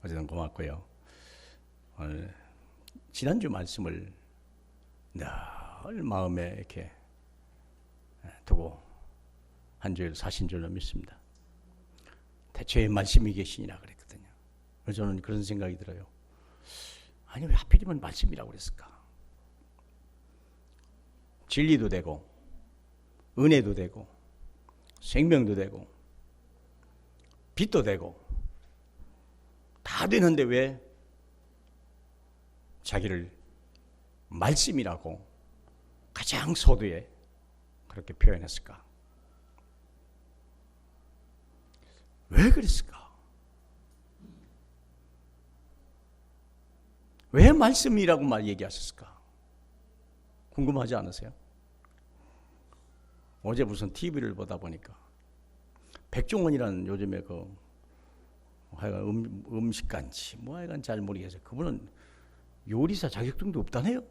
어쨌든 고맙고요. 오늘 지난주 말씀을 늘 마음에 이렇게 두고 한 주일 사신 줄로 믿습니다. 대체의 말씀이 계시니라 그랬거든요. 그래서 저는 그런 생각이 들어요. 아니 왜 하필이면 말씀이라고 그랬을까? 진리도 되고 은혜도 되고 생명도 되고 빛도 되고 다 되는데 왜 자기를 말씀이라고 가장 서두에 그렇게 표현했을까? 왜 그랬을까? 왜 말씀이라고 얘기하셨을까? 궁금하지 않으세요? 어제 무슨 TV를 보다 보니까 백종원이라는 요즘에 그 음식간지 뭐 하여간 잘 모르겠어요. 그분은 요리사 자격증도 없다네요.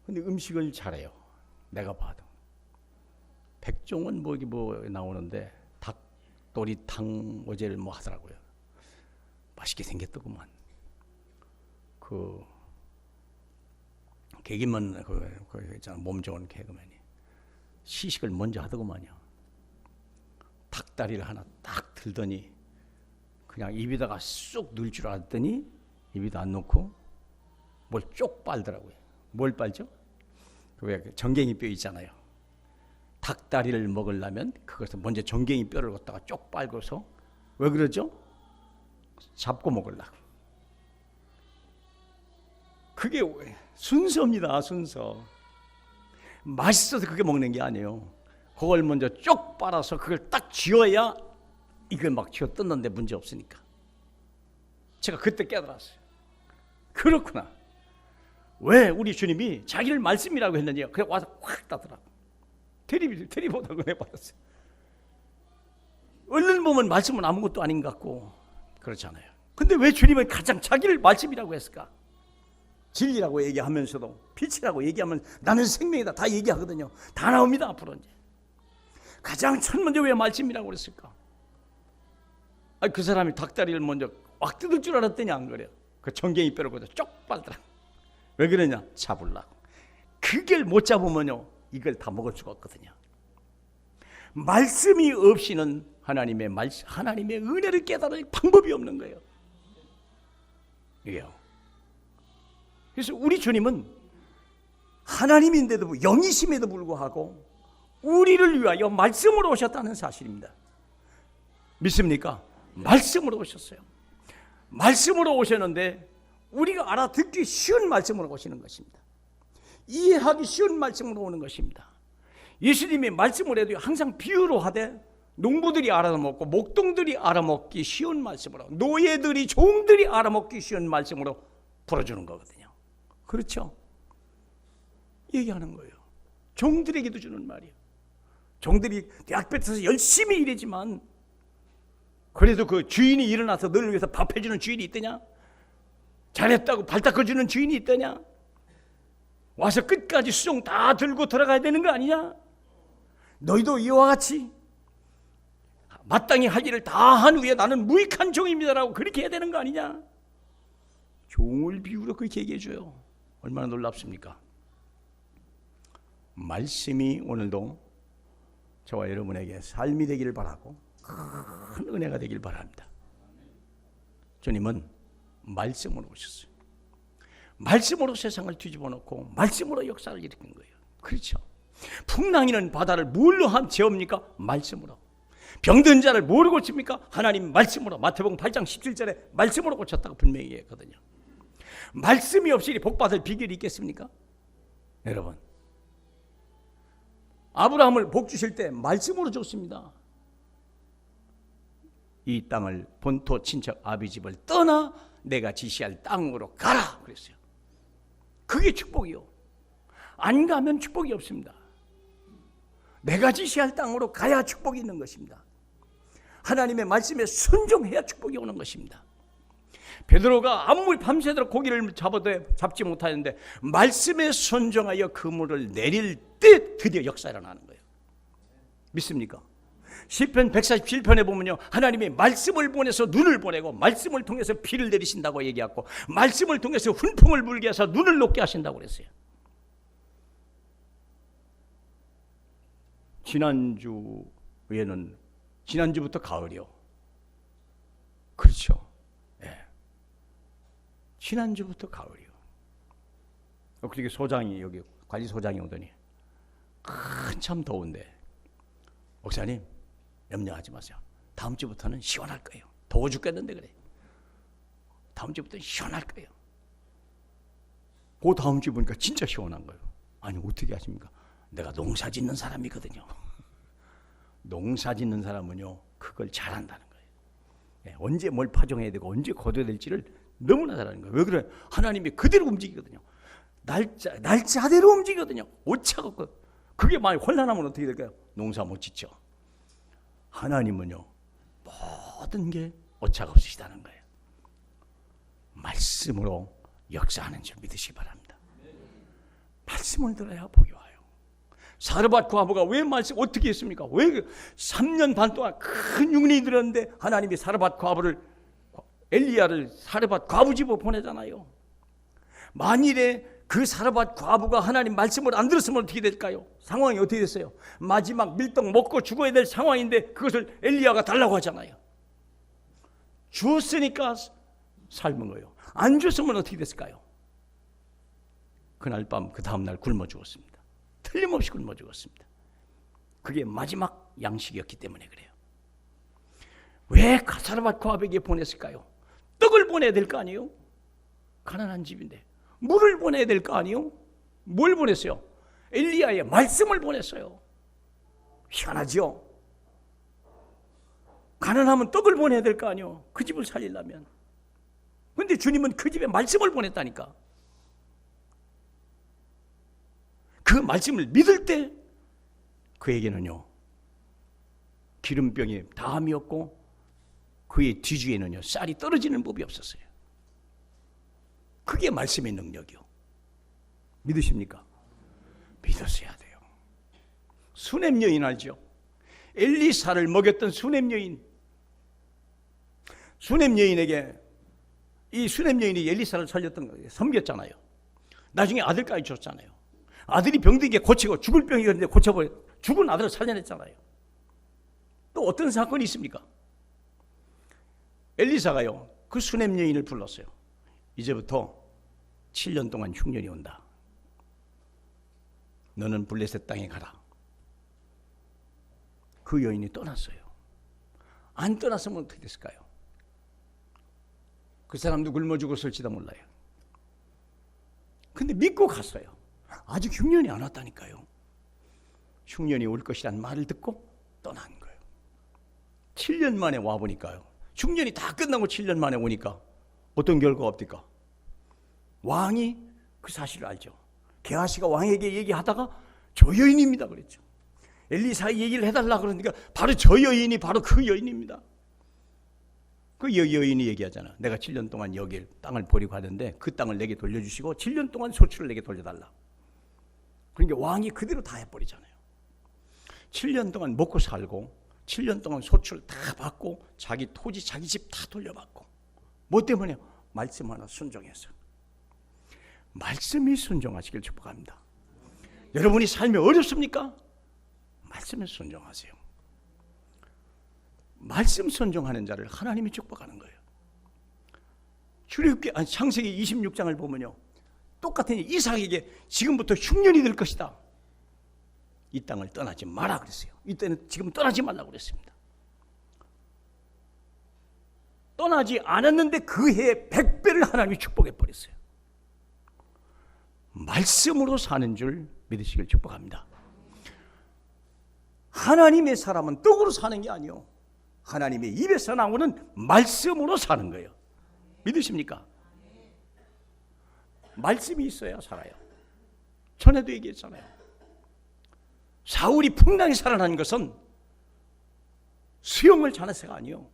근데 음식을 잘해요. 내가 봐도. 백종원 뭐 나오는데 닭도리탕 어제를 뭐 하더라고요. 맛있게 생겼더구만. 그 개그맨 그 있잖아, 몸 좋은 개그맨이 시식을 먼저 하더구만요. 닭다리를 하나 딱 들더니 그냥 입에다가 쑥 넣을 줄 알았더니 입에다 안 넣고 뭘 쪽 빨더라고요. 뭘 빨죠? 왜 정갱이 뼈 있잖아요. 닭다리를 먹으려면 그것을 먼저 정갱이 뼈를 갖다가 쪽 빨고서 왜 그러죠? 잡고 먹으려고. 그게 순서입니다. 순서. 맛있어서 그게 먹는 게 아니에요. 그걸 먼저 쪽 빨아서 그걸 딱 쥐어야 이걸 막 쥐어 뜯는데 문제 없으니까. 제가 그때 깨달았어요. 그렇구나. 왜 우리 주님이 자기를 말씀이라고 했느냐. 그래 와서 확 따더라고. 테레비보다 그래 받았어요. 얼른 보면 말씀은 아무것도 아닌 것 같고 그렇잖아요. 근데 왜 주님은 가장 자기를 말씀이라고 했을까? 진리라고 얘기하면서도 빛이라고 얘기하면 나는 생명이다 다 얘기하거든요. 다 나옵니다. 앞으로 이제. 가장 첫 먼저 왜 말씀이라고 그랬을까? 아니, 그 사람이 닭다리를 먼저 확 뜯을 줄 알았더니 안 그래요. 그 정갱이 뼈를 거기다 쪽 빨더라. 왜 그러냐? 잡으려고. 그걸 못 잡으면요 이걸 다 먹을 수가 없거든요. 말씀이 없이는 하나님의 은혜를 깨달을 방법이 없는 거예요. 이게요. 그래서 우리 주님은 하나님인데도 영이심에도 불구하고 우리를 위하여 말씀으로 오셨다는 사실입니다. 믿습니까? 말씀으로 오셨어요. 말씀으로 오셨는데 우리가 알아듣기 쉬운 말씀으로 오시는 것입니다. 이해하기 쉬운 말씀으로 오는 것입니다. 예수님이 말씀을 해도 항상 비유로 하되 농부들이 알아먹고 목동들이 알아먹기 쉬운 말씀으로, 노예들이 종들이 알아먹기 쉬운 말씀으로 풀어주는 거거든요. 그렇죠? 얘기하는 거예요. 종들에게도 주는 말이에요. 종들이 대학볕에서 열심히 일하지만 그래도 그 주인이 일어나서 너를 위해서 밥 해주는 주인이 있더냐? 잘했다고 발 닦아주는 주인이 있더냐? 와서 끝까지 수종 다 들고 들어가야 되는 거 아니냐? 너희도 이와 같이 마땅히 할 일을 다 한 후에 나는 무익한 종입니다라고 그렇게 해야 되는 거 아니냐? 종을 비유로 그렇게 얘기해 줘요. 얼마나 놀랍습니까? 말씀이 오늘도 저와 여러분에게 삶이 되기를 바라고 큰 은혜가 되길 바랍니다. 주님은 말씀으로 오셨어요. 말씀으로 세상을 뒤집어 놓고 말씀으로 역사를 일으킨 거예요. 그렇죠? 풍랑이는 바다를 뭘로 재웁니까? 말씀으로. 병든 자를 뭐로 고칩니까? 하나님 말씀으로. 마태복음 8장 17절에 말씀으로 고쳤다고 분명히 얘기했거든요. 말씀이 없이 복받을 비결이 있겠습니까? 여러분, 아브라함을 복 주실 때 말씀으로 줬습니다. 이 땅을 본토 친척 아비 집을 떠나 내가 지시할 땅으로 가라 그랬어요. 그게 축복이요. 안 가면 축복이 없습니다. 내가 지시할 땅으로 가야 축복이 있는 것입니다. 하나님의 말씀에 순종해야 축복이 오는 것입니다. 베드로가 아무리 밤새도록 고기를 잡아도 잡지 못하는데 말씀에 순종하여 그물을 내릴 때 드디어 역사가 일어나는 거예요. 믿습니까? 시편 147편에 보면요, 하나님이 말씀을 보내서 눈을 보내고 말씀을 통해서 비를 내리신다고 얘기하고 말씀을 통해서 훈풍을 불게 해서 눈을 녹게 하신다고 그랬어요. 지난주부터 가을이요. 그렇죠. 예. 지난주부터 가을이요. 그렇게 소장이 여기 관리소장이 오더니 한참 더운데, 목사님 염려하지 마세요. 다음 주부터는 시원할 거예요. 더워 죽겠는데 그래. 다음 주부터는 시원할 거예요. 그 다음 주 보니까 진짜 시원한 거예요. 아니 어떻게 하십니까? 내가 농사 짓는 사람이거든요. 농사 짓는 사람은요 그걸 잘한다는 거예요. 네, 언제 뭘 파종해야 되고 언제 거둬야 될지를 너무나 잘하는 거예요. 왜 그래? 하나님이 그대로 움직이거든요. 날짜대로 움직이거든요. 오차가 없고. 그게 많이 혼란하면 어떻게 될까요? 농사 못 짓죠. 하나님은요 모든 게 오차가 없으시다는 거예요. 말씀으로 역사하는 줄 믿으시기 바랍니다. 말씀을 들어야 복이 와요. 사르밧 과부가 왜 말씀 어떻게 했습니까? 왜 3년 반 동안 큰 흉년이 들었는데 하나님이 사르밧 과부를, 엘리야를 사르밧 과부 집으로 보내잖아요. 만일에 그 사르밧 과부가 하나님 말씀을 안 들었으면 어떻게 될까요? 상황이 어떻게 됐어요? 마지막 밀떡 먹고 죽어야 될 상황인데 그것을 엘리야가 달라고 하잖아요. 주었으니까 삶은 거예요. 안 줬으면 어떻게 됐을까요? 그날 밤 그 다음날 굶어 죽었습니다. 틀림없이 굶어 죽었습니다. 그게 마지막 양식이었기 때문에 그래요. 왜 사르밧 과부에게 보냈을까요? 떡을 보내야 될 거 아니에요? 가난한 집인데. 물을 보내야 될 거 아니에요? 뭘 보냈어요? 엘리야의 말씀을 보냈어요. 희한하죠? 가난하면 떡을 보내야 될 거 아니에요? 그 집을 살리려면. 그런데 주님은 그 집에 말씀을 보냈다니까. 그 말씀을 믿을 때 그에게는요 기름병에 담이었고 그의 뒤주에는요 쌀이 떨어지는 법이 없었어요. 그게 말씀의 능력이요. 믿으십니까? 믿으셔야 돼요. 수넴 여인 알죠? 엘리사를 먹였던 수넴 여인. 수넴 여인에게 이 수넴 여인이 엘리사를 살렸던 거예요. 섬겼잖아요. 나중에 아들까지 줬잖아요. 아들이 병들게 고치고 죽을 병이었는데 고쳐버려 죽은 아들을 살려냈잖아요. 또 어떤 사건이 있습니까? 엘리사가요 그 수넴 여인을 불렀어요. 이제부터 7년 동안 흉년이 온다. 너는 블레셋 땅에 가라. 그 여인이 떠났어요. 안 떠났으면 어떻게 됐을까요? 그 사람도 굶어 죽었을지도 몰라요. 근데 믿고 갔어요. 아직 흉년이 안 왔다니까요. 흉년이 올 것이란 말을 듣고 떠난 거예요. 7년 만에 와보니까요. 흉년이 다 끝나고 7년 만에 오니까 어떤 결과가 없을까? 왕이 그 사실을 알죠. 게하시가 왕에게 얘기하다가 저 여인입니다 그랬죠. 엘리사의 얘기를 해달라 그러니까 바로 저 여인이 바로 그 여인입니다. 그 여인이 얘기하잖아. 내가 7년 동안 여길 땅을 버리고 가는데 그 땅을 내게 돌려주시고 7년 동안 소출을 내게 돌려달라. 그러니까 왕이 그대로 다 해버리잖아요. 7년 동안 먹고 살고 7년 동안 소출 다 받고 자기 토지 자기 집 다 돌려받고 뭐 때문에요? 말씀 하나 순종해서. 말씀이 순종하시길 축복합니다. 여러분이 삶이 어렵습니까? 말씀에 순종하세요. 말씀 순종하는 자를 하나님이 축복하는 거예요. 출애굽기 창세기 26장을 보면요 똑같은 이삭에게 지금부터 흉년이 될 것이다. 이 땅을 떠나지 마라 그랬어요. 이때는 지금 떠나지 말라고 그랬습니다. 떠나지 않았는데 그 해에 100배를 하나님이 축복해 버렸어요. 말씀으로 사는 줄 믿으시길 축복합니다. 하나님의 사람은 떡으로 사는 게 아니요 하나님의 입에서 나오는 말씀으로 사는 거예요. 믿으십니까? 말씀이 있어야 살아요. 전에도 얘기했잖아요. 사울이 풍랑에 살아난 것은 수영을 잘해서가 아니요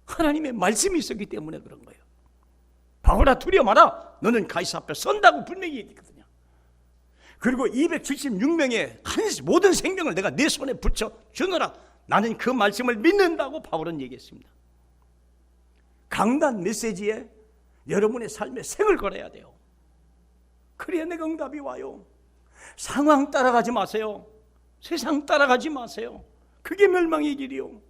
하나님의 말씀이 있었기 때문에 그런 거예요. 바울아 두려워 마라. 너는 가이사 앞에 선다고 분명히 얘기했거든요. 그리고 276명의 모든 생명을 내가 내 손에 붙여 주노라. 나는 그 말씀을 믿는다고 바울은 얘기했습니다. 강단 메시지에 여러분의 삶에 생을 걸어야 돼요. 그래야 내가 응답이 와요. 상황 따라가지 마세요. 세상 따라가지 마세요. 그게 멸망의 길이요.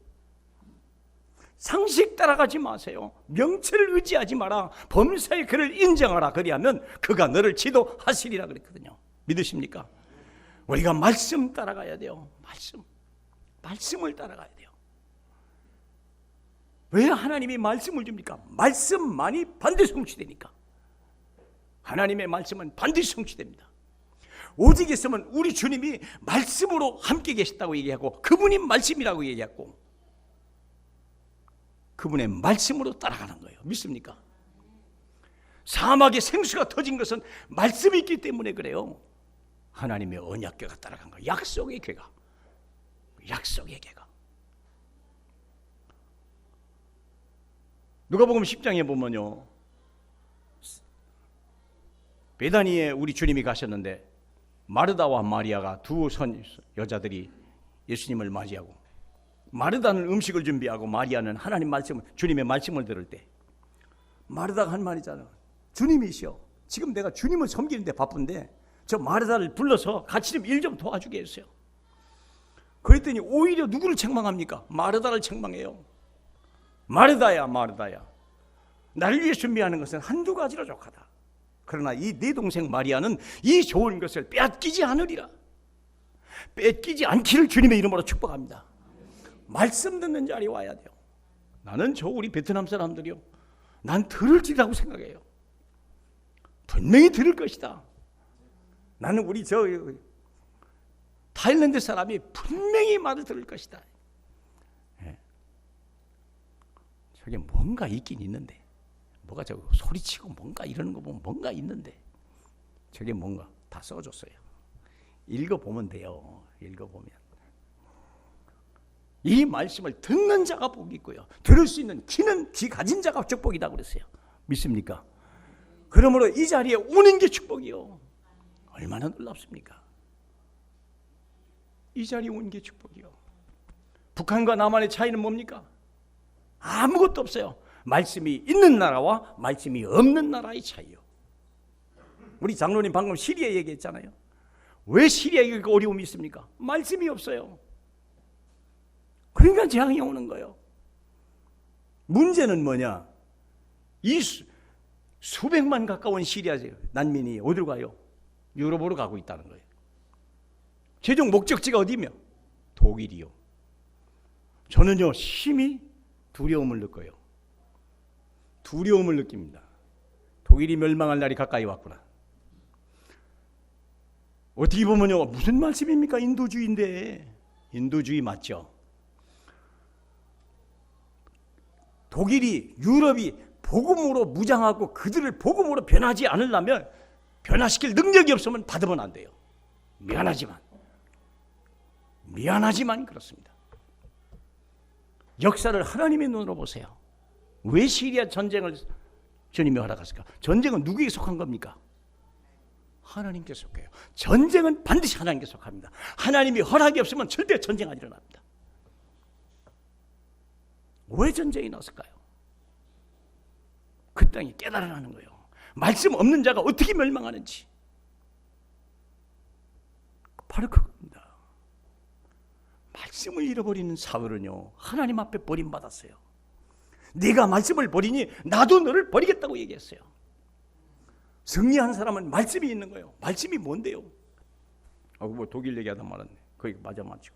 상식 따라가지 마세요. 명체를 의지하지 마라. 범사의 그를 인정하라. 그리하면 그가 너를 지도하시리라 그랬거든요. 믿으십니까? 우리가 말씀 따라가야 돼요. 말씀을 따라가야 돼요. 왜 하나님이 말씀을 줍니까? 말씀만이 반드시 성취되니까. 하나님의 말씀은 반드시 성취됩니다. 오직 있으면 우리 주님이 말씀으로 함께 계셨다고 얘기하고 그분이 말씀이라고 얘기했고 그분의 말씀으로 따라가는 거예요. 믿습니까? 사막에 생수가 터진 것은 말씀이 있기 때문에 그래요. 하나님의 언약궤가 따라간 거예요. 약속의 궤가. 약속의 궤가. 누가복음 10장에 보면요, 베다니에 우리 주님이 가셨는데 마르다와 마리아가 두 여자들이 예수님을 맞이하고, 마르다는 음식을 준비하고 마리아는 하나님 말씀을, 주님의 말씀을 들을 때 마르다가 한 말이잖아. 주님이시여, 지금 내가 주님을 섬기는데 바쁜데 저 마르다를 불러서 같이 좀 일 좀 도와주게 해주세요. 그랬더니 오히려 누구를 책망합니까? 마르다를 책망해요. 마르다야, 마르다야, 나를 위해 준비하는 것은 한두 가지로 족하다. 그러나 이 네 동생 마리아는 이 좋은 것을 빼앗기지 않으리라. 뺏기지 않기를 주님의 이름으로 축복합니다. 말씀 듣는 자리에 와야 돼요. 나는 저 우리 베트남 사람들이요, 난 들을지라고 생각해요. 분명히 들을 것이다. 나는 우리 저 타일랜드 사람이 분명히 말을 들을 것이다. 예. 저게 뭔가 있긴 있는데, 뭐가 저 소리치고 뭔가 이러는 거 보면 뭔가 있는데, 저게 뭔가 다 써줬어요. 읽어보면 돼요. 읽어보면. 이 말씀을 듣는 자가 복이 있고요, 들을 수 있는 귀는 귀 가진 자가 축복이다 그랬어요. 믿습니까? 그러므로 이 자리에 오는 게 축복이요. 얼마나 놀랍습니까? 이 자리에 오는 게 축복이요. 북한과 남한의 차이는 뭡니까? 아무것도 없어요. 말씀이 있는 나라와 말씀이 없는 나라의 차이요. 우리 장로님 방금 시리아 얘기했잖아요. 왜 시리아에 그렇게 어려움이 있습니까? 말씀이 없어요. 그러니까 재앙이 오는 거예요. 문제는 뭐냐? 이 수백만 가까운 시리아 난민이 어디로 가요? 유럽으로 가고 있다는 거예요. 최종 목적지가 어디며? 독일이요. 저는요, 심히 두려움을 느껴요. 두려움을 느낍니다. 독일이 멸망할 날이 가까이 왔구나. 어떻게 보면요, 무슨 말씀입니까? 인도주의인데. 인도주의 맞죠? 독일이, 유럽이 복음으로 무장하고 그들을 복음으로 변하지 않으려면, 변화시킬 능력이 없으면 받으면 안 돼요. 미안하지만 그렇습니다. 역사를 하나님의 눈으로 보세요. 왜 시리아 전쟁을 주님이 허락하실까? 전쟁은 누구에게 속한 겁니까? 하나님께 속해요. 전쟁은 반드시 하나님께 속합니다. 하나님이 허락이 없으면 절대 전쟁 안 일어납니다. 왜 전쟁이 났을까요? 그 땅이 깨달아나는 거예요. 말씀 없는 자가 어떻게 멸망하는지. 바로 그겁니다. 말씀을 잃어버리는 사울은요, 하나님 앞에 버림받았어요. 네가 말씀을 버리니 나도 너를 버리겠다고 얘기했어요. 승리한 사람은 말씀이 있는 거예요. 말씀이 뭔데요? 뭐 독일 얘기하다 말았네. 거기 맞지고.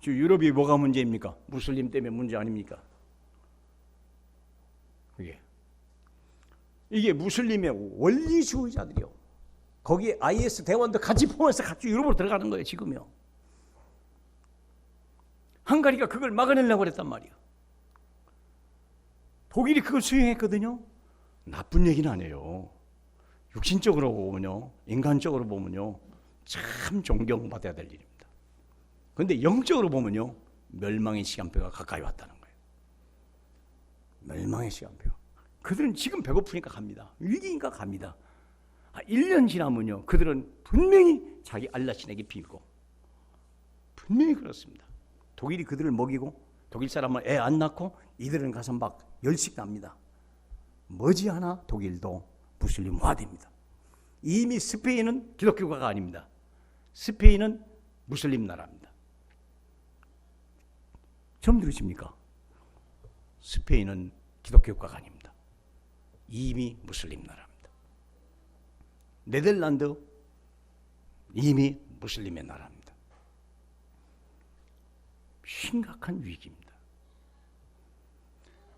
지금 유럽이 뭐가 문제입니까? 무슬림 때문에 문제 아닙니까? 이게 무슬림의 원리주의자들이요. 거기에 IS 대원도 같이 포함해서 같이 유럽으로 들어가는 거예요, 지금요. 헝가리가 그걸 막아내려고 그랬단 말이에요. 독일이 그걸 수행했거든요. 나쁜 얘기는 아니에요. 육신적으로 보면요, 인간적으로 보면요, 참 존경받아야 될 일입니다. 그런데 영적으로 보면요, 멸망의 시간표가 가까이 왔다는 거예요. 멸망의 시간표. 그들은 지금 배고프니까 갑니다. 위기니까 갑니다. 1년 지나면요, 그들은 분명히 자기 알라신에게 빌고, 분명히 그렇습니다. 독일이 그들을 먹이고 독일 사람은 애 안 낳고 이들은 가서 막 열식 납니다. 머지않아 독일도 무슬림화됩니다. 이미 스페인은 기독교가 아닙니다. 스페인은 무슬림 나라입니다. 처음 들으십니까? 스페인은 기독교가 아닙니다. 이미 무슬림 나라입니다. 네덜란드 이미 무슬림의 나라입니다. 심각한 위기입니다.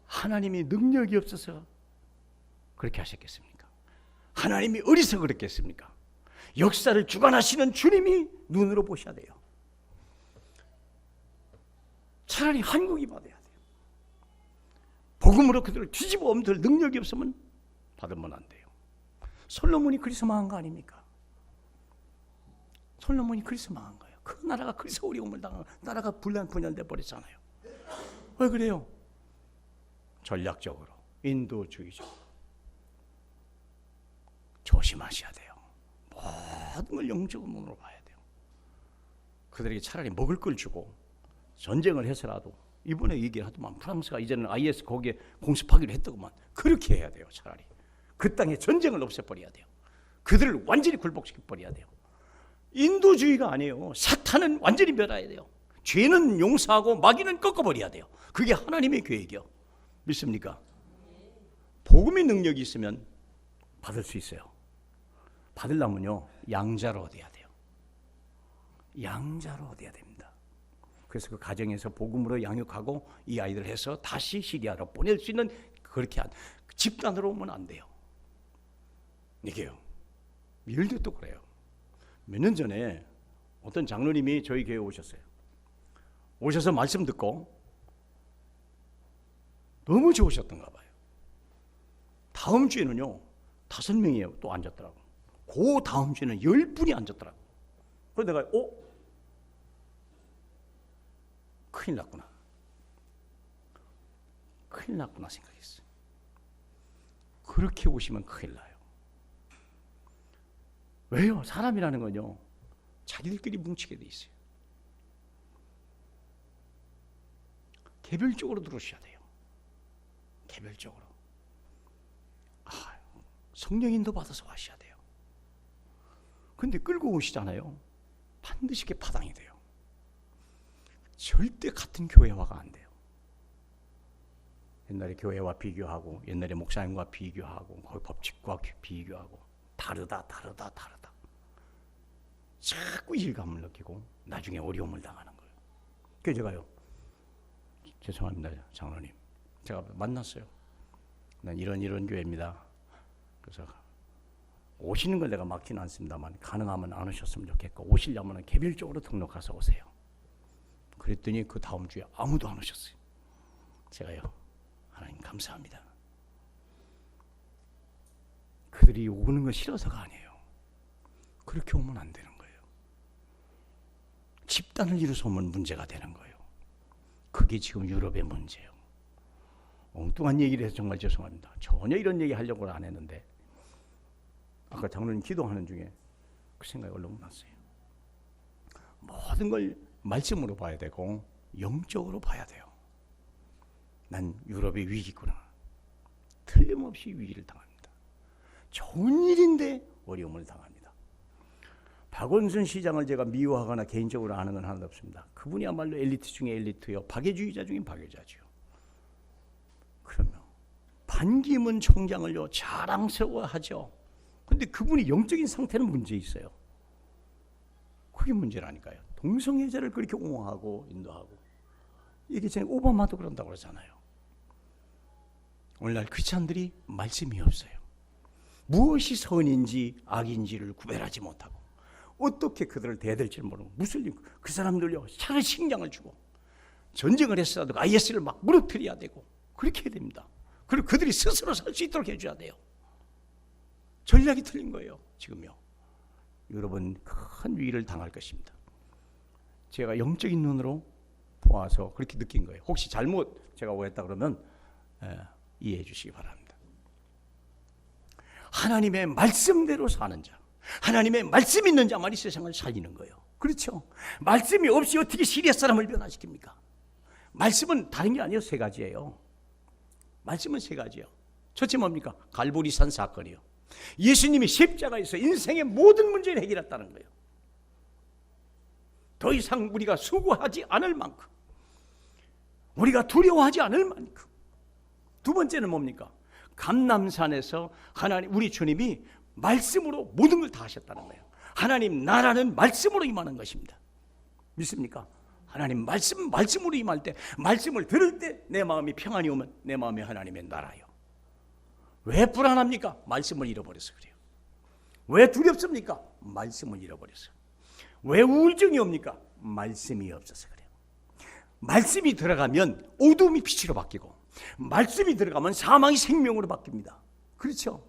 하나님이 능력이 없어서 그렇게 하셨겠습니까? 하나님이 어디서 그랬겠습니까? 역사를 주관하시는 주님이 눈으로 보셔야 돼요. 차라리 한국이 받아야 돼요. 복음으로 그들을 뒤집어 엎을 능력이 없으면 받으면 안 돼요. 솔로몬이 그래서 망한 거 아닙니까? 솔로몬이 그래서 망한 거예요. 그 나라가 그래서 어려움을 당하고 나라가 분열돼 버렸잖아요. 왜 그래요? 전략적으로, 인도주의적으로 조심하셔야 돼요. 모든 걸 영적으로 봐야 돼요. 그들에게 차라리 먹을 걸 주고 전쟁을 해서라도, 이번에 얘기를 하더만 프랑스가 이제는 IS 거기에 공습하기로 했더구만. 그렇게 해야 돼요. 차라리 그 땅에 전쟁을 없애버려야 돼요. 그들을 완전히 굴복시켜버려야 돼요. 인도주의가 아니에요. 사탄은 완전히 멸해야 돼요. 죄는 용서하고 마귀는 꺾어버려야 돼요. 그게 하나님의 계획이요. 믿습니까? 복음의 능력이 있으면 받을 수 있어요. 받으려면요, 양자로 얻어야 돼요. 양자로 얻어야 됩니다. 그래서 그 가정에서 복음으로 양육하고 이 아이들 해서 다시 시리아로 보낼 수 있는, 그렇게 집단으로 오면 안 돼요. 이게요. 밀도 그래요. 몇 년 전에 어떤 장로님이 저희 교회에 오셨어요. 오셔서 말씀 듣고 너무 좋으셨던가 봐요. 다음 주에는요 5명이에요 또 앉았더라고. 그 다음 주에는 10분이 앉았더라고. 그래서 내가 큰일 났구나. 큰일 났구나 생각했어요. 그렇게 오시면 큰일 나요. 왜요? 사람이라는 건요 자기들끼리 뭉치게 돼 있어요. 개별적으로 들어오셔야 돼요. 개별적으로. 성령인도 받아서 하셔야 돼요. 근데 끌고 오시잖아요. 반드시 그게 파당이 돼요. 절대 같은 교회화가 안 돼요. 옛날에 교회와 비교하고, 옛날에 목사님과 비교하고, 거기 법칙과 비교하고, 다르다. 자꾸 일감을 느끼고 나중에 어려움을 당하는 거예요. 그래서 제가요, 죄송합니다 장로님, 제가 만났어요. 난 이런 교회입니다. 그래서 오시는 걸 내가 막지는 않습니다만 가능하면 안 오셨으면 좋겠고, 오시려면 개별적으로 등록해서 오세요. 그랬더니 그 다음 주에 아무도 안 오셨어요. 제가요, 하나님 감사합니다. 그들이 오는 거 싫어서가 아니에요. 그렇게 오면 안 되는 거예요. 집단을 이루어서 오면 문제가 되는 거예요. 그게 지금 유럽의 문제예요. 엉뚱한 얘기를 해서 정말 죄송합니다. 전혀 이런 얘기 하려고 안 했는데 아까 장로님 기도하는 중에 그 생각이 얼른 났어요. 모든 걸 말씀으로 봐야 되고 영적으로 봐야 돼요. 난 유럽의 위기구나. 틀림없이 위기를 당합니다. 좋은 일인데 어려움을 당합니다. 박원순 시장을 제가 미워하거나 개인적으로 아는 건 하나도 없습니다. 그분이야말로 엘리트 중에 엘리트요. 박애주의자 중에 박애자죠. 그러면 반기문 총장을요 자랑스러워하죠. 근데 그분이 영적인 상태는 문제 있어요. 그게 문제라니까요. 동성애자를 그렇게 옹호하고 인도하고, 이게 전에 오바마도 그런다고 그러잖아요. 오늘날 크리스찬들이 말씀이 없어요. 무엇이 선인지 악인지를 구별하지 못하고 어떻게 그들을 대될지 모르고, 무슬림 그 사람들요 차라리 식량을 주고 전쟁을 했어도 IS를 막 무너뜨려야 되고 그렇게 해야 됩니다. 그리고 그들이 스스로 살 수 있도록 해줘야 돼요. 전략이 틀린 거예요. 지금요. 여러분 큰 위기를 당할 것입니다. 제가 영적인 눈으로 보아서 그렇게 느낀 거예요. 혹시 잘못 제가 오했다 그러면 이해해 주시기 바랍니다. 하나님의 말씀대로 사는 자, 하나님의 말씀 있는 자만이 세상을 살리는 거예요. 그렇죠? 말씀이 없이 어떻게 시리아 사람을 변화시킵니까? 말씀은 다른 게 아니에요. 세 가지예요. 말씀은 세 가지예요. 첫째 뭡니까? 갈보리산 사건이요. 예수님이 십자가에서 인생의 모든 문제를 해결했다는 거예요. 더 이상 우리가 수고하지 않을 만큼, 우리가 두려워하지 않을 만큼. 두 번째는 뭡니까? 감람산에서 하나님, 우리 주님이 말씀으로 모든 걸 다 하셨다는 거예요. 하나님 나라는 말씀으로 임하는 것입니다. 믿습니까? 하나님 말씀으로 임할 때, 말씀을 들을 때 내 마음이 평안이 오면 내 마음이 하나님의 나라요. 왜 불안합니까? 말씀을 잃어버려서 그래요. 왜 두렵습니까? 말씀을 잃어버려서. 왜 우울증이 옵니까? 말씀이 없어서 그래요. 말씀이 들어가면 어둠이 빛으로 바뀌고, 말씀이 들어가면 사망이 생명으로 바뀝니다. 그렇죠?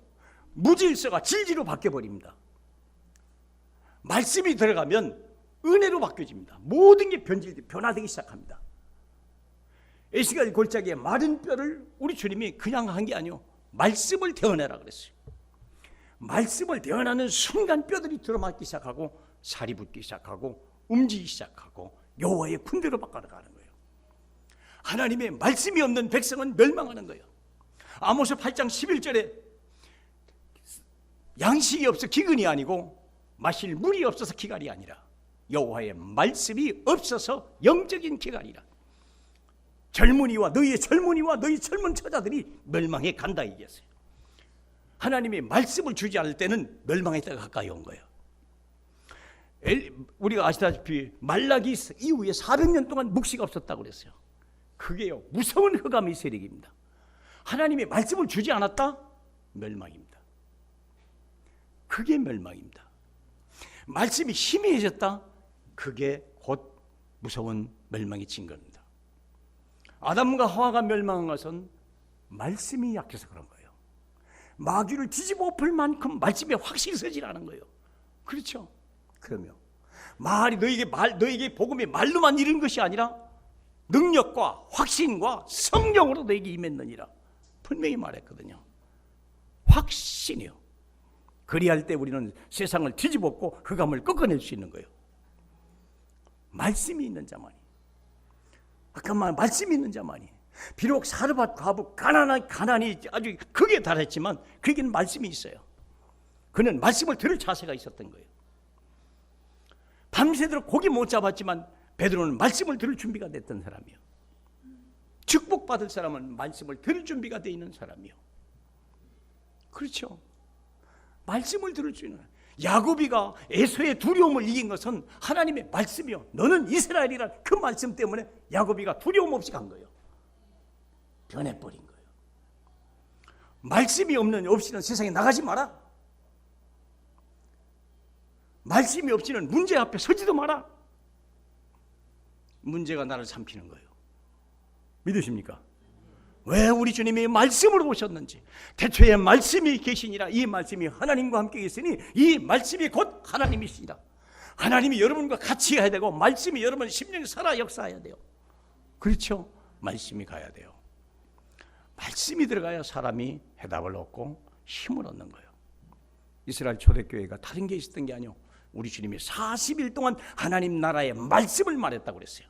무질서가 진리로 바뀌어버립니다. 말씀이 들어가면 은혜로 바뀌어집니다. 모든 게 변화되기 시작합니다. 에스겔 골짜기에 마른 뼈를 우리 주님이 그냥 한 게 아니요, 말씀을 데워내라 그랬어요. 말씀을 데워내는 순간 뼈들이 들어맞기 시작하고 살이 붙기 시작하고 움직이기 시작하고 여호와의 군대로 바꿔나가는 거예요. 하나님의 말씀이 없는 백성은 멸망하는 거예요. 아모스 8장 11절에 양식이 없어 기근이 아니고 마실 물이 없어서 기갈이 아니라 여호와의 말씀이 없어서 영적인 기갈이라. 젊은이와 너희의 젊은이와 너희 젊은 처자들이 멸망에 간다 얘기했어요. 하나님이 말씀을 주지 않을 때는 멸망에 때가 가까이 온 거예요. 우리가 아시다시피 말라기 이후에 400년 동안 묵시가 없었다고 그랬어요. 그게요, 무서운 흑암의 세력입니다. 하나님의 말씀을 주지 않았다? 멸망입니다. 그게 멸망입니다. 말씀이 희미해졌다? 그게 곧 무서운 멸망의 증거입니다. 아담과 하와가 멸망한 것은 말씀이 약해서 그런 거예요. 마귀를 뒤집어 엎을 만큼 말씀에 확실히 서질 않은 거예요. 그렇죠? 그러면 말이 너에게 복음이 말로만 이른 것이 아니라 능력과 확신과 성령으로 너에게 임했느니라 분명히 말했거든요. 확신이요. 그리할 때 우리는 세상을 뒤집었고 흑암을 꺾어낼 수 있는 거예요. 말씀이 있는 자만이. 아까 말씀이 있는 자만이. 비록 사르밧 과부 가난이 아주 극에 달했지만 그에게는 말씀이 있어요. 그는 말씀을 들을 자세가 있었던 거예요. 밤새도록 고기 못 잡았지만 베드로는 말씀을 들을 준비가 됐던 사람이요. 축복받을 사람은 말씀을 들을 준비가 되어 있는 사람이요. 그렇죠. 말씀을 들을 수 있는. 야곱이가 에서의 두려움을 이긴 것은 하나님의 말씀이요. 너는 이스라엘이란 그 말씀 때문에 야곱이가 두려움 없이 간 거예요. 변해버린 거예요. 말씀이 없이는 세상에 나가지 마라. 말씀이 없이는 문제 앞에 서지도 마라. 문제가 나를 삼키는 거예요. 믿으십니까? 왜 우리 주님이 말씀으로 오셨는지, 태초에 말씀이 계시니라. 이 말씀이 하나님과 함께 계시니 이 말씀이 곧 하나님이시니라. 하나님이 여러분과 같이 가야 되고 말씀이 여러분 심령에 살아 역사해야 돼요. 그렇죠? 말씀이 가야 돼요. 말씀이 들어가야 사람이 해답을 얻고 힘을 얻는 거예요. 이스라엘 초대교회가 다른 게 있었던 게 아니요, 우리 주님이 40일 동안 하나님 나라의 말씀을 말했다고 그랬어요.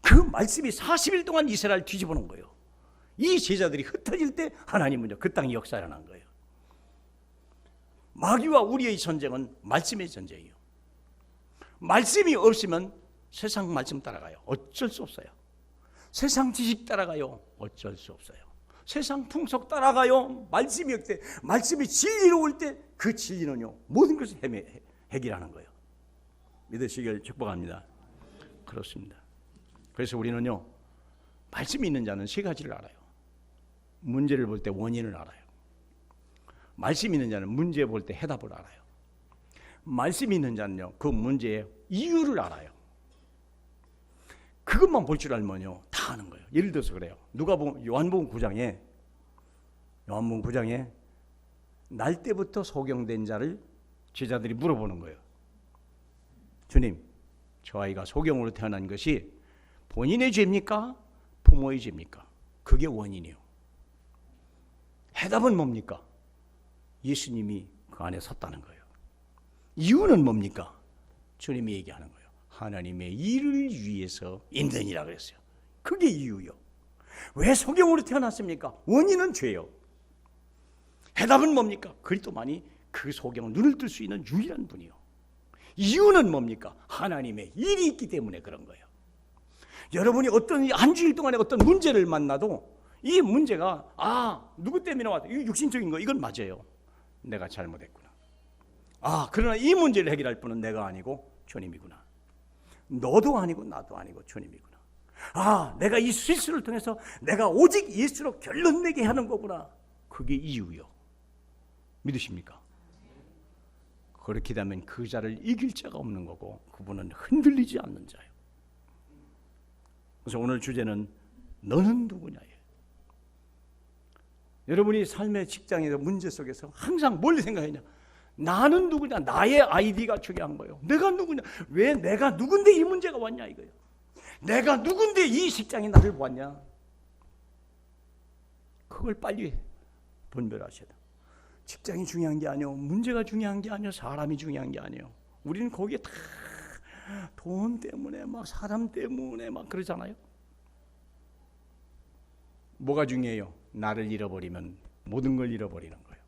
그 말씀이 40일 동안 이스라엘 뒤집어 놓은 거예요. 이 제자들이 흩어질 때 하나님은요, 그 땅이 역사를 한 거예요. 마귀와 우리의 전쟁은 말씀의 전쟁이에요. 말씀이 없으면 세상 말씀 따라가요. 어쩔 수 없어요. 세상 지식 따라가요. 어쩔 수 없어요. 세상 풍속 따라가요. 말씀이 없을 때, 말씀이 진리로 올 때 그 진리는요, 모든 것을 해결하는 거예요. 믿으시길 축복합니다. 그렇습니다. 그래서 우리는요, 말씀이 있는 자는 세 가지를 알아요. 문제를 볼 때 원인을 알아요. 말씀이 있는 자는 문제 볼 때 해답을 알아요. 말씀이 있는 자는요, 그 문제의 이유를 알아요. 그것만 볼 줄 알면요, 다 아는 거예요. 예를 들어서 그래요. 요한복음 9장에 날 때부터 소경된 자를 제자들이 물어보는 거예요. 주님, 저 아이가 소경으로 태어난 것이 본인의 죄입니까? 부모의 죄입니까? 그게 원인이요. 해답은 뭡니까? 예수님이 그 안에 섰다는 거예요. 이유는 뭡니까? 주님이 얘기하는 거예요. 하나님의 일을 위해서 있느니라 그랬어요. 그게 이유요. 왜 소경으로 태어났습니까? 원인은 죄요. 해답은 뭡니까? 그리스도만이 그 소경을 눈을 뜰 수 있는 유일한 분이요. 이유는 뭡니까? 하나님의 일이 있기 때문에 그런 거예요. 여러분이 어떤 한 주일 동안에 어떤 문제를 만나도 이 문제가 누구 때문에 왔다. 이거 육신적인 거 이건 맞아요. 내가 잘못했구나. 그러나 이 문제를 해결할 분은 내가 아니고 주님이구나. 너도 아니고 나도 아니고 주님이구나. 내가 이 실수를 통해서 내가 오직 예수로 결론 내게 하는 거구나. 그게 이유요. 믿으십니까? 그렇게 되면 그 자를 이길 자가 없는 거고 그분은 흔들리지 않는 자예요. 그래서 오늘 주제는 너는 누구냐예요. 여러분이 삶의 직장에서 문제 속에서 항상 뭘 생각하냐? 나는 누구냐? 나의 아이디가 중요한 거예요. 내가 누구냐? 왜 내가 누군데 이 문제가 왔냐 이거예요. 내가 누군데 이 직장이 나를 보았냐? 그걸 빨리 분별하셔야 돼요. 직장이 중요한 게 아니요, 문제가 중요한 게 아니요, 사람이 중요한 게 아니요. 우리는 거기에 다 돈 때문에 막 사람 때문에 막 그러잖아요. 뭐가 중요해요? 나를 잃어버리면 모든 걸 잃어버리는 거예요.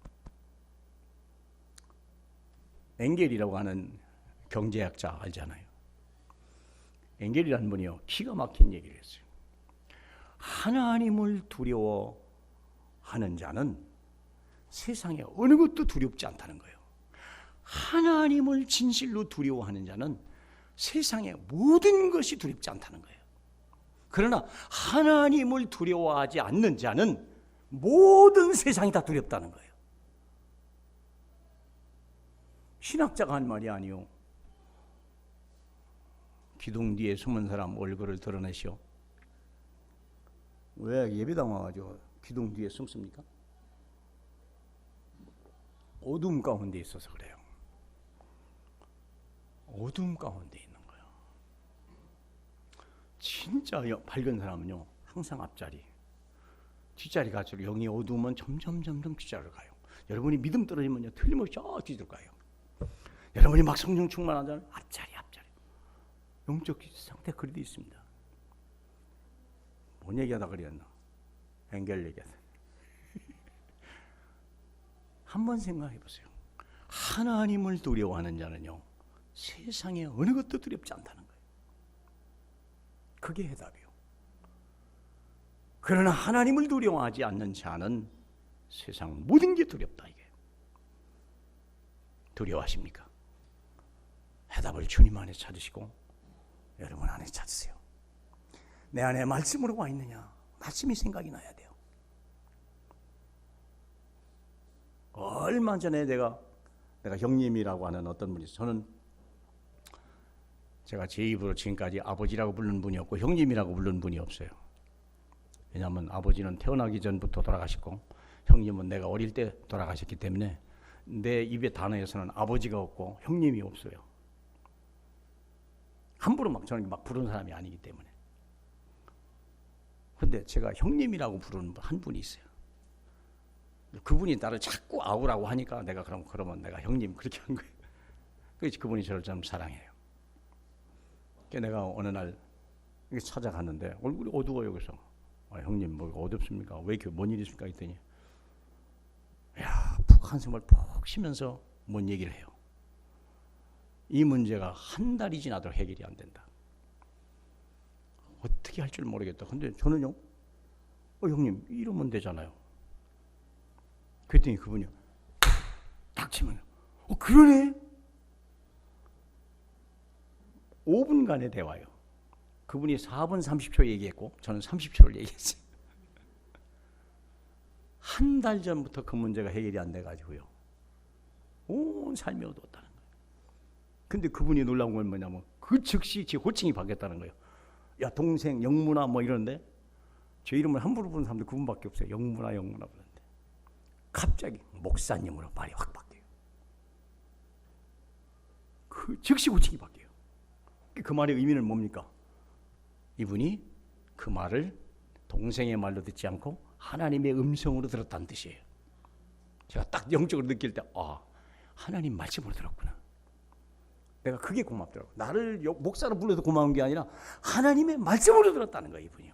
엥겔이라고 하는 경제학자 알잖아요. 엥겔이라는 분이요, 기가 막힌 얘기를 했어요. 하나님을 두려워하는 자는 세상에 어느 것도 두렵지 않다는 거예요. 하나님을 진실로 두려워하는 자는 세상의 모든 것이 두렵지 않다는 거예요. 그러나 하나님을 두려워하지 않는 자는 모든 세상이 다 두렵다는 거예요. 신학자가 한 말이 아니요. 기둥 뒤에 숨은 사람 얼굴을 드러내시오. 왜 예배당 와가지고 기둥 뒤에 숨습니까? 어둠 가운데 있어서 그래요. 어둠 가운데 있는 거예요. 진짜 밝은 사람은요 항상 앞자리, 뒷자리 갈수록 영이 어두우면 점점 뒷자리로 가요. 여러분이 믿음 떨어지면요 틀림없이 저 뒤로 가요. 여러분이 막 성령 충만하자면 앞자리. 영적 상태 그리 돼 있습니다. 뭔 얘기하다 그랬나? 엥겔 얘기하다. 한번 생각해 보세요. 하나님을 두려워하는 자는요 세상에 어느 것도 두렵지 않다는 거예요. 그게 해답이요. 그러나 하나님을 두려워하지 않는 자는 세상 모든 게 두렵다 이게. 두려워하십니까? 해답을 주님 안에 찾으시고 여러분 안에 찾으세요. 내 안에 말씀으로 와 있느냐? 말씀이 생각이 나야 돼요. 얼마 전에 내가 형님이라고 하는 어떤 분이 있어요. 저는 제가 제 입으로 지금까지 아버지라고 부르는 분이 없고 형님이라고 부르는 분이 없어요. 왜냐하면 아버지는 태어나기 전부터 돌아가셨고 형님은 내가 어릴 때 돌아가셨기 때문에 내 입의 단어에서는 아버지가 없고 형님이 없어요. 함부로 저는 부르는 사람이 아니기 때문에. 근데 제가 형님이라고 부르는 한 분이 있어요. 그분이 나를 자꾸 아우라고 하니까 내가 그러면 내가 형님 그렇게 한 거예요. 그래서 그분이 저를 좀 사랑해요. 그래서 내가 어느 날 찾아갔는데 얼굴이 어두워요. 그래서 형님 뭐 어둡습니까? 왜 이렇게 뭔 일 있습니까? 했더니 푹 한숨을 푹 쉬면서 뭔 얘기를 해요. 이 문제가 한 달이 지나도 해결이 안 된다. 어떻게 할 줄 모르겠다. 근데 저는요, 형님 이러면 되잖아요. 그랬더니 그분이 딱 치면 그러네. 5분간의 대화요. 그분이 4분 30초 얘기했고 저는 30초를 얘기했어요. 한 달 전부터 그 문제가 해결이 안 돼가지고요. 온 삶이 어두웠다는 거예요. 근데 그분이 놀라운 건 뭐냐면 그 즉시 제 호칭이 바뀌었다는 거예요. 야 동생 영문아 뭐 이러는데 제 이름을 함부로 부르는 사람들 그분밖에 없어요. 영문아 부르는데 갑자기 목사님으로 말이 확 바뀌어요. 그 즉시 호칭이 바뀌어요. 그 말의 의미는 뭡니까? 이분이 그 말을 동생의 말로 듣지 않고 하나님의 음성으로 들었다는 뜻이에요. 제가 딱 영적으로 느낄 때 하나님 말씀으로 들었구나. 내가 그게 고맙더라고. 나를 목사로 불러서 고마운 게 아니라 하나님의 말씀으로 들었다는 거예요, 이분이요.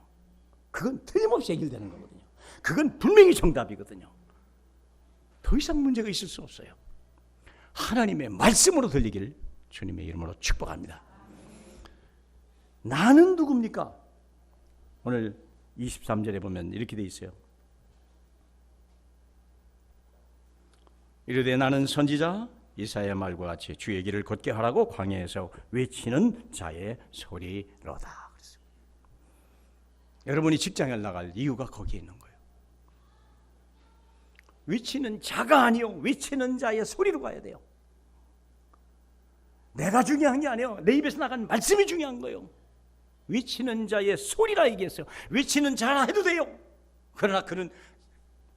그건 틀림없이 해결되는 거거든요. 그건 분명히 정답이거든요. 더 이상 문제가 있을 수 없어요. 하나님의 말씀으로 들리길 주님의 이름으로 축복합니다. 나는 누굽니까? 오늘 23절에 보면 이렇게 돼 있어요. 이르되 나는 선지자 이사야의 말과 같이 주의 길을 걷게 하라고 광야에서 외치는 자의 소리로다. 여러분이 직장에 나갈 이유가 거기에 있는 거예요. 외치는 자가 아니요, 외치는 자의 소리로 가야 돼요. 내가 중요한 게 아니에요. 내 입에서 나간 말씀이 중요한 거예요. 외치는 자의 소리라 얘기했어요. 외치는 자라 해도 돼요. 그러나 그는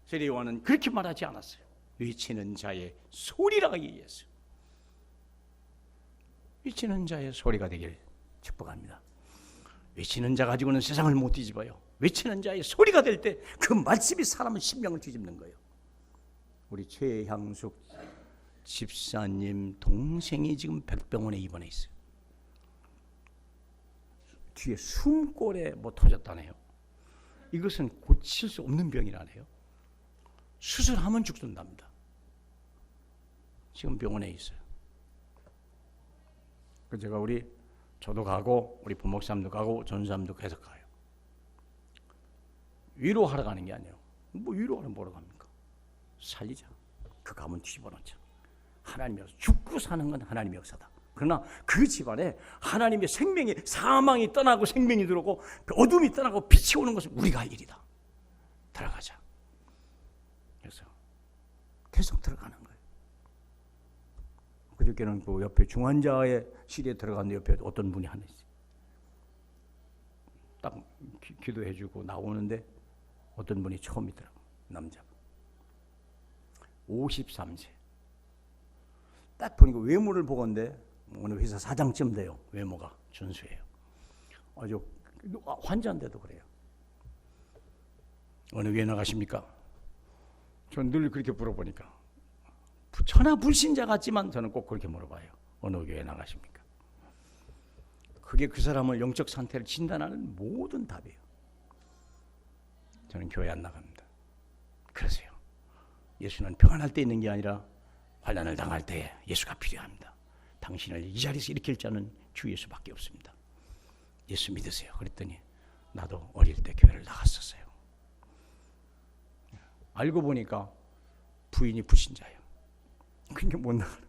세례요한은 그렇게 말하지 않았어요. 외치는 자의 소리라 얘기했어요. 외치는 자의 소리가 되길 축복합니다. 외치는 자 가지고는 세상을 못 뒤집어요. 외치는 자의 소리가 될 때 그 말씀이 사람의 심령을 뒤집는 거예요. 우리 최향숙 집사님 동생이 지금 백병원에 입원해 있어요. 뒤에 숨골에 뭐 터졌다네요. 이것은 고칠 수 없는 병이라네요. 수술하면 죽는답니다. 지금 병원에 있어요. 제가 저도 가고 우리 부목사님도 가고 전사님도 계속 가요. 위로하러 가는 게 아니에요. 뭐 위로하러 뭐로 갑니까? 살리자. 그 가문 뒤집어놓자. 하나님의 죽고 사는 건 하나님의 역사다. 그러나 그 집안에 하나님의 생명이, 사망이 떠나고 생명이 들어오고 어둠이 떠나고 빛이 오는 것은 우리가 할 일이다. 들어가자. 그래서 계속 들어가는 거예요. 그저께는 그 옆에 중환자의 실에 들어간 옆에 어떤 분이 하나 있어요. 딱 기도해주고 나오는데 어떤 분이 처음이더라고요. 남자가 53세. 딱 보니까 외모를 보건데 오늘 회사 사장쯤 돼요. 외모가 준수해요. 아주 환자인데도 그래요. 어느 교회 나가십니까? 전 늘 그렇게 물어보니까 천하 불신자 같지만 저는 꼭 그렇게 물어봐요. 어느 교회 나가십니까? 그게 그 사람을 영적 상태를 진단하는 모든 답이에요. 저는 교회 안 나갑니다. 그러세요. 예수는 평안할 때 있는 게 아니라 환난을 당할 때 예수가 필요합니다. 당신을 이 자리에서 일으킬 자는 주 예수밖에 없습니다. 예수 믿으세요. 그랬더니 나도 어릴 때 교회를 나갔었어요. 알고 보니까 부인이 불신자예요. 그러니까 못 나가는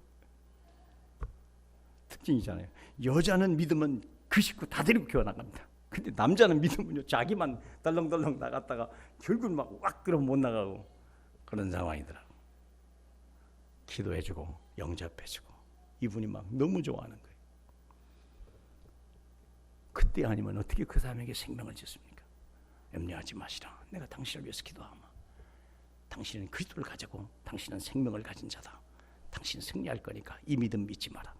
특징이잖아요. 여자는 믿으면 그 식구 다 데리고 교회 나갑니다. 근데 남자는 믿으면요, 자기만 덜렁덜렁 나갔다가 결국 막 왁 그러면 못 나가고 그런 상황이더라고. 기도해주고 영접해주고 이분이 막 너무 좋아하는 거예요. 그때 아니면 어떻게 그 사람에게 생명을 줬습니까? 염려하지 마시라. 내가 당신을 위해서 기도하마. 당신은 그리스도를 가지고 당신은 생명을 가진 자다. 당신 승리할 거니까 이 믿음 믿지 마라.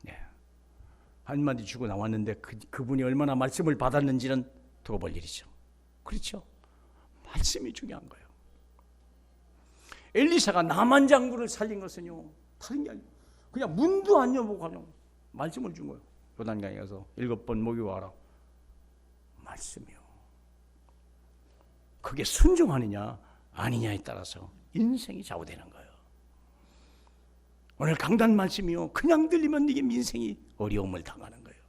네. 한마디 주고 나왔는데 그분이 얼마나 말씀을 받았는지는 두고 볼 일이죠. 그렇죠? 말씀이 중요한 거예요. 엘리사가 나만 장군을 살린 것은요, 다른 게 아니에요. 그냥 문도 안 여보고 그냥 말씀을 준 거예요. 요단강에 가서 7번 목욕하라. 말씀이요. 그게 순종하느냐 아니냐에 따라서 인생이 좌우되는 거예요. 오늘 강단 말씀이요, 그냥 들리면 이게 인생이 어려움을 당하는 거예요.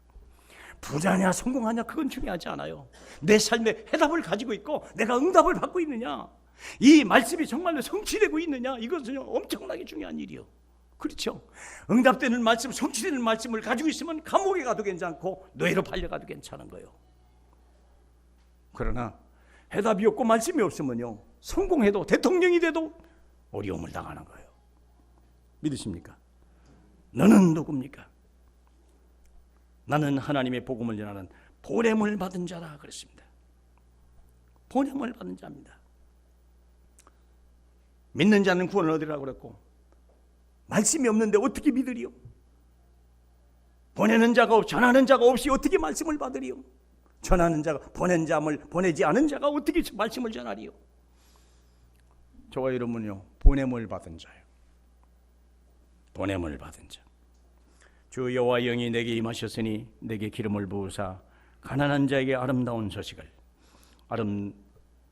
부자냐 성공하냐 그건 중요하지 않아요. 내 삶에 해답을 가지고 있고 내가 응답을 받고 있느냐, 이 말씀이 정말로 성취되고 있느냐, 이것은 엄청나게 중요한 일이요. 그렇죠? 응답되는 말씀, 성취되는 말씀을 가지고 있으면 감옥에 가도 괜찮고 노예로 팔려가도 괜찮은 거예요. 그러나 해답이 없고 말씀이 없으면요, 성공해도 대통령이 돼도 어려움을 당하는 거예요. 믿으십니까? 너는 누굽니까? 나는 하나님의 복음을 전하는 보냄을 받은 자라 그랬습니다. 보냄을 받은 자입니다. 믿는 자는 구원을 얻으라고 그랬고, 말씀이 없는데 어떻게 믿으리요? 보내는 자가 없이, 전하는 자가 없이 어떻게 말씀을 받으리요? 전하는 자가, 보낸 자를 보내지 않은 자가 어떻게 말씀을 전하리요? 저와 여러분은요, 보냄을 받은 자요. 보냄을 받은 자. 주 여호와 영이 내게 임하셨으니 내게 기름을 부으사 가난한 자에게 아름다운 소식을,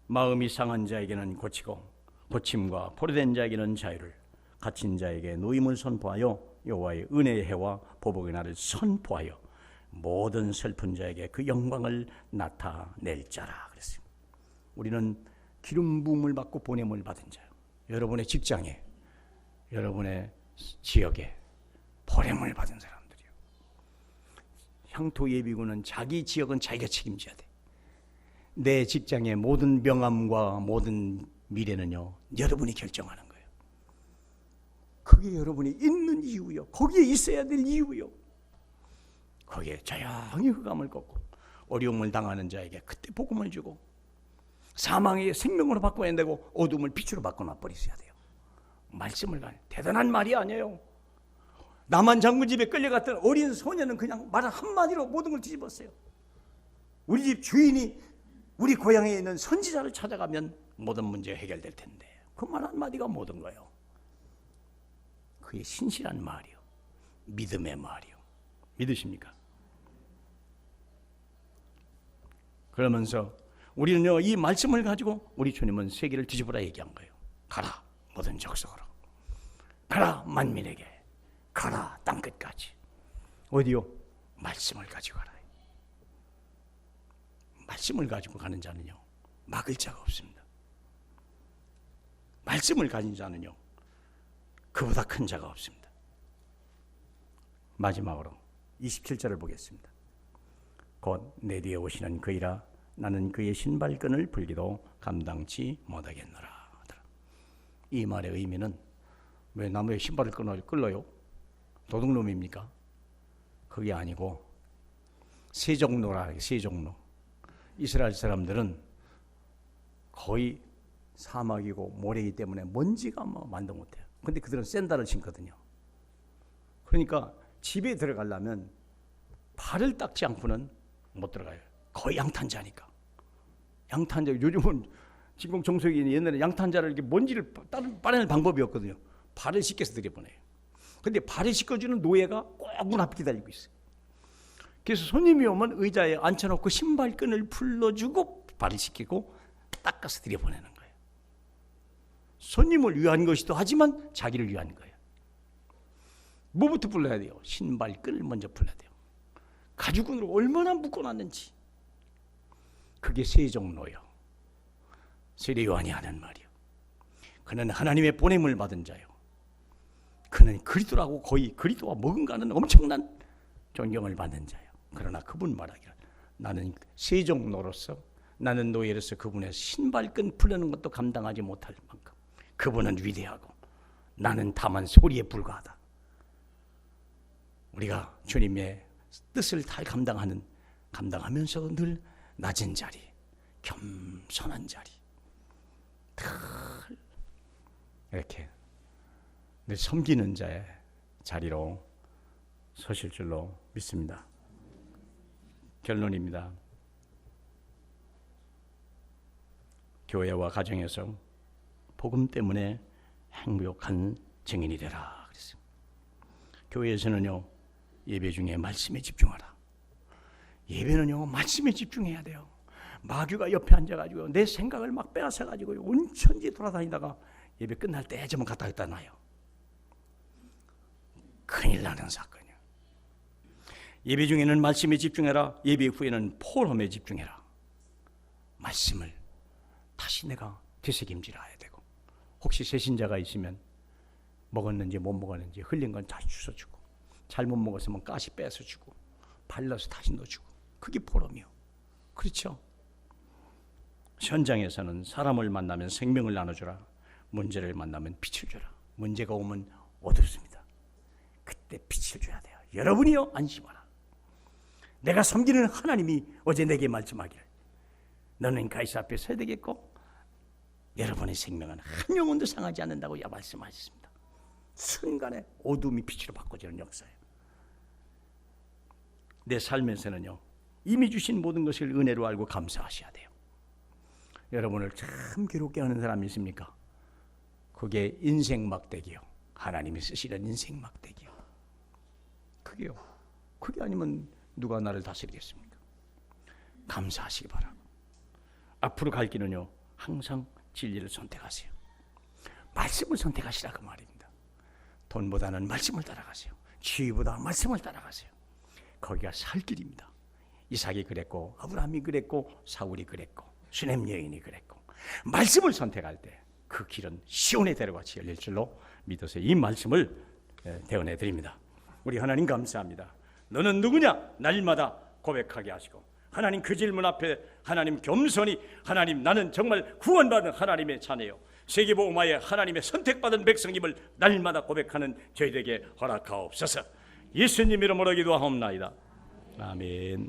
마음이 상한 자에게는 고치고 고침과 포로된 자에게는 자유를, 갇힌 자에게 노임을 선포하여 여호와의 은혜의 해와 보복의 날을 선포하여 모든 슬픈 자에게 그 영광을 나타낼 자라 그랬어요. 우리는 기름 부음을 받고 보냄을 받은 자요. 여러분의 직장에, 여러분의 지역에 보냄을 받은 사람들이요. 향토 예비군은 자기 지역은 자기가 책임져야 돼. 내 직장의 모든 명함과 모든 미래는요, 여러분이 결정하는 거예요. 그게 여러분이 있는 이유요. 거기에 있어야 될 이유요. 거기에 조용히 흑암을 걷고 어려움을 당하는 자에게 그때 복음을 주고 사망의 생명으로 바꿔야 되고 어둠을 빛으로 바꿔 버리셔야 돼요. 말씀을 가요. 대단한 말이 아니에요. 남한 장군 집에 끌려갔던 어린 소녀는 그냥 말 한마디로 모든 걸 뒤집었어요. 우리 집 주인이 우리 고향에 있는 선지자를 찾아가면 모든 문제가 해결될 텐데 그 말 한마디가 모든 거예요. 그게 신실한 말이요. 믿음의 말이요. 믿으십니까? 그러면서 우리는요, 이 말씀을 가지고 우리 주님은 세계를 뒤집으라 얘기한 거예요. 가라 모든 족속으로, 가라 만민에게, 가라 땅끝까지. 어디요? 말씀을 가지고 가라. 말씀을 가지고 가는 자는요, 막을 자가 없습니다. 말씀을 가진 자는요, 그보다 큰 자가 없습니다. 마지막으로 27절을 보겠습니다. 곧 내 뒤에 오시는 그이라 나는 그의 신발끈을 풀기도 감당치 못하겠노라. 이 말의 의미는 왜 나무에 신발을 끌어요? 도둑놈입니까? 그게 아니고 세종로라. 세종로. 이스라엘 사람들은 거의 사막이고 모래이기 때문에 먼지가 만도 못해요. 근데 그들은 샌들을 신거든요. 그러니까 집에 들어가려면 발을 닦지 않고는 못 들어가요. 거의 양탄자니까. 양탄자, 요즘은 진공청소기, 옛날에 양탄자를 이렇게 먼지를 빨아낼 방법이 없거든요. 발을 씻겨서 들여보내요. 근데 발을 씻겨주는 노예가 꼭 문 앞에 기다리고 있어요. 그래서 손님이 오면 의자에 앉혀놓고 신발끈을 풀러주고 발을 씻기고 닦아서 들여보내는 거예요. 손님을 위한 것이기도 하지만 자기를 위한 거예요. 뭐부터 풀러야 돼요? 신발끈을 먼저 풀러야 돼요. 가죽끈으로 얼마나 묶어놨는지. 그게 세종로요. 세례 요한이 하는 말이요. 그는 하나님의 보냄을 받은 자요. 그는 그리스도라고 거의 그리스도와 먹은가는 엄청난 존경을 받는 자요. 그러나 그분 말하기를 나는 세종로로서, 나는 노예로서 그분의 신발끈 풀려는 것도 감당하지 못할 만큼 그분은 위대하고 나는 다만 소리에 불과하다. 우리가 주님의 뜻을 다 감당하면서도 늘 낮은 자리, 겸손한 자리, 늘 이렇게 늘 섬기는 자의 자리로 서실 줄로 믿습니다. 결론입니다. 교회와 가정에서 복음 때문에 행복한 증인이 되라 그랬어요. 교회에서는요, 예배 중에 말씀에 집중하라. 예배는요, 말씀에 집중해야 돼요. 마귀가 옆에 앉아가지고 내 생각을 막 빼앗아가지고 온천지 돌아다니다가 예배 끝날 때쯤은 갔다 나요. 큰일 나는 사건이야. 예배 중에는 말씀에 집중해라. 예배 후에는 포럼에 집중해라. 말씀을 다시 내가 되새김질해야 되고, 혹시 새신자가 있으면 먹었는지 못 먹었는지 흘린 건 다시 주워주고, 잘못 먹었으면 가시 뺏어주고, 발라서 다시 넣어주고, 그게 포럼이요. 그렇죠? 현장에서는 사람을 만나면 생명을 나눠주라. 문제를 만나면 빛을 줘라. 문제가 오면 어둡습니다. 그때 빛을 줘야 돼요. 여러분이요, 안심하라. 내가 섬기는 하나님이 어제 내게 말씀하기를 너는 가이사 앞에 서야 되겠고 여러분의 생명은 한 영혼도 상하지 않는다고 말씀하셨습니다. 순간에 어둠이 빛으로 바꿔지는 역사예요. 내 삶에서는요, 이미 주신 모든 것을 은혜로 알고 감사하셔야 돼요. 여러분을 참 괴롭게 하는 사람이 있습니까? 그게 인생 막대기요. 하나님이 쓰시는 인생 막대기요. 그게요. 그게 아니면 누가 나를 다스리겠습니까? 감사하시기 바라고. 앞으로 갈 길은요, 항상 진리를 선택하세요. 말씀을 선택하시라 그 말입니다. 돈보다는 말씀을 따라가세요. 지위보다 말씀을 따라가세요. 거기가 살 길입니다. 이삭이 그랬고, 아브라함이 그랬고, 사울이 그랬고, 수넴 여인이 그랬고, 말씀을 선택할 때 그 길은 시온의 대로같이 열릴 줄로 믿어서 이 말씀을 대언해 드립니다. 우리 하나님 감사합니다. 너는 누구냐? 날마다 고백하게 하시고, 하나님 그 질문 앞에 하나님 겸손히, 하나님 나는 정말 구원받은 하나님의 자녀요, 세계복음화에 하나님의 선택받은 백성임을 날마다 고백하는 저희에게 허락하옵소서. 예수님 이름으로 기도하옵나이다. 아멘.